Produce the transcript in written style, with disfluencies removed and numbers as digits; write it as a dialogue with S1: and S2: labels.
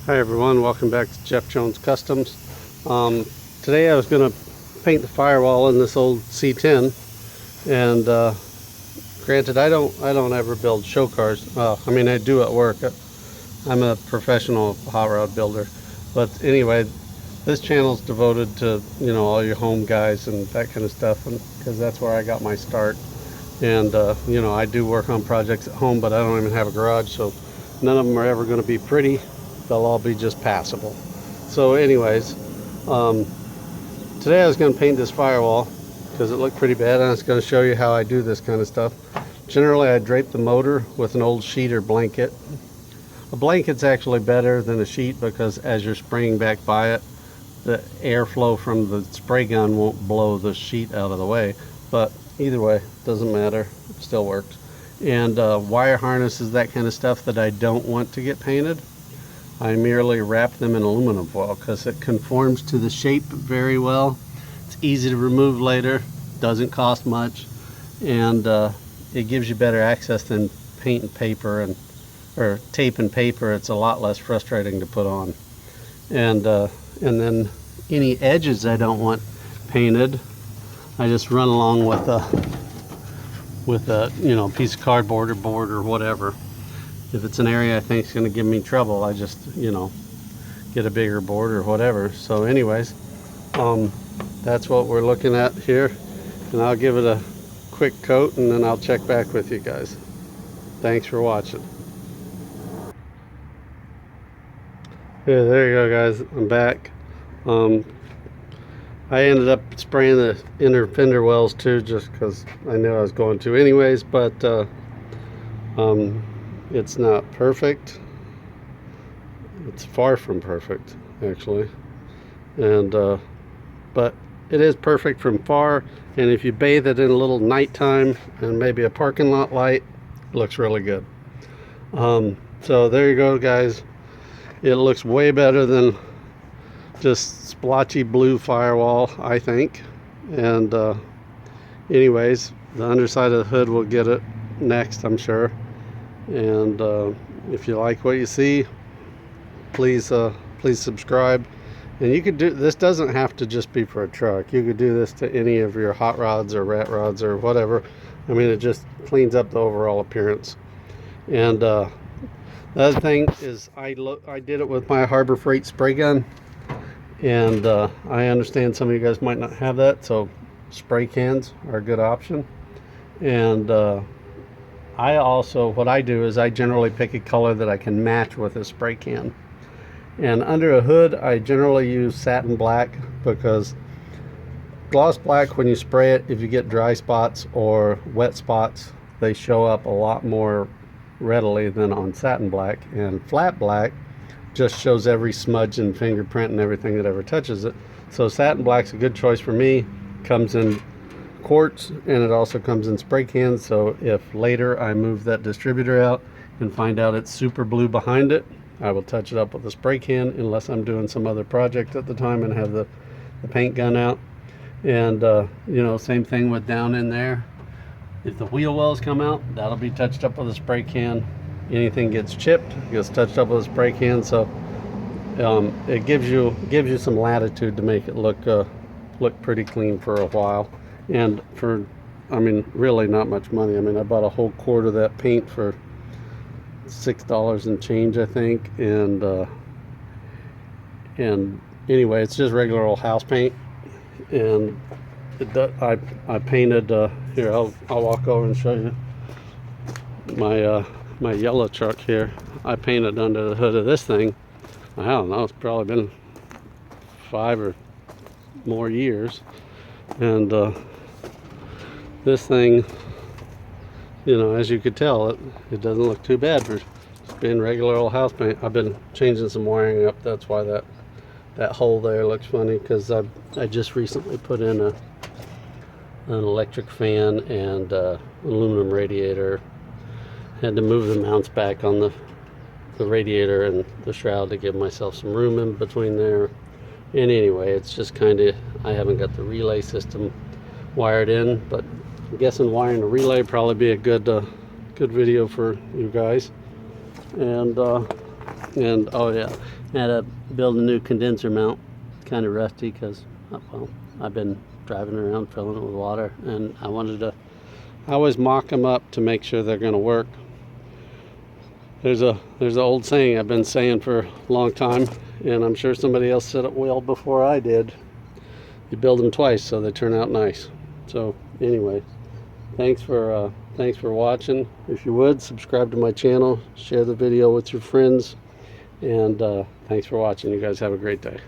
S1: Hi everyone, welcome back to Jeff Jones Customs. Today I was going to paint the firewall in this old C10, and granted I don't ever build show cars. I mean, I do at work. I'm a professional hot rod builder, but anyway, this channel is devoted to all your home guys and that kind of stuff, and because that's where I got my start. And I do work on projects at home, but I don't even have a garage, so none of them are ever going to be pretty. They'll all be just passable. So anyways, today I was going to paint this firewall because it looked pretty bad, and I was going to show you how I do this kind of stuff. Generally I drape the motor with an old sheet or blanket. A blanket's actually better than a sheet because as you're spraying back by it, the airflow from the spray gun won't blow the sheet out of the way. But either way, doesn't matter, it still works. And wire harnesses, that kind of stuff that I don't want to get painted, I merely wrap them in aluminum foil because it conforms to the shape very well. It's easy to remove later, doesn't cost much, and it gives you better access than paint and paper or tape and paper. It's a lot less frustrating to put on. And then any edges I don't want painted, I just run along with a piece of cardboard or board or whatever. If it's an area I think is going to give me trouble, I just get a bigger board or whatever. So anyways, that's what we're looking at here, and I'll give it a quick coat and then I'll check back with you guys. Thanks for watching. Yeah, there you go guys, I'm back. I ended up spraying the inner fender wells too, just because I knew I was going to anyways, but it's not perfect. It's far from perfect, actually. And but it is perfect from far, and if you bathe it in a little nighttime and maybe a parking lot light, it looks really good. So there you go guys. It looks way better than just splotchy blue firewall, I think. And anyways, the underside of the hood will get it next, I'm sure. And if you like what you see, please subscribe. And you could do this, doesn't have to just be for a truck. You could do this to any of your hot rods or rat rods or whatever. I mean, it just cleans up the overall appearance. And the other thing is I did it with my Harbor Freight spray gun, and I understand some of you guys might not have that, so spray cans are a good option. And I also, what I do is I generally pick a color that I can match with a spray can. And under a hood, I generally use satin black, because gloss black, when you spray it, if you get dry spots or wet spots, they show up a lot more readily than on satin black. And flat black just shows every smudge and fingerprint and everything that ever touches it. So satin black's a good choice for me. Comes in quartz, and it also comes in spray cans, so if later I move that distributor out and find out it's super blue behind it, I will touch it up with a spray can, unless I'm doing some other project at the time and have the paint gun out. And same thing with down in there. If the wheel wells come out, that'll be touched up with a spray can. Anything gets chipped, gets touched up with a spray can. So it gives you some latitude to make it look pretty clean for a while. And for, I mean, really not much money. I mean, I bought a whole quart of that paint for $6 and change, I think. And anyway, it's just regular old house paint. And I painted, here, I'll walk over and show you my yellow truck here. I painted under the hood of this thing. I don't know, it's probably been 5 or more years. And this thing, as you could tell, it doesn't look too bad for just being regular old house paint. I've been changing some wiring up. That's why that hole there looks funny, because I just recently put in an electric fan and aluminum radiator. Had to move the mounts back on the radiator and the shroud to give myself some room in between there. And anyway, it's just kind of, I haven't got the relay system wired in, but I'm guessing wiring a relay probably be a good video for you guys. And And oh yeah, I had to build a new condenser mount. Kind of rusty because, well, I've been driving around filling it with water, and I always mock them up to make sure they're going to work. There's an old saying I've been saying for a long time, and I'm sure somebody else said it well before I did. You build them twice so they turn out nice. So anyway, thanks for watching. If you would, subscribe to my channel, share the video with your friends, and thanks for watching. You guys have a great day.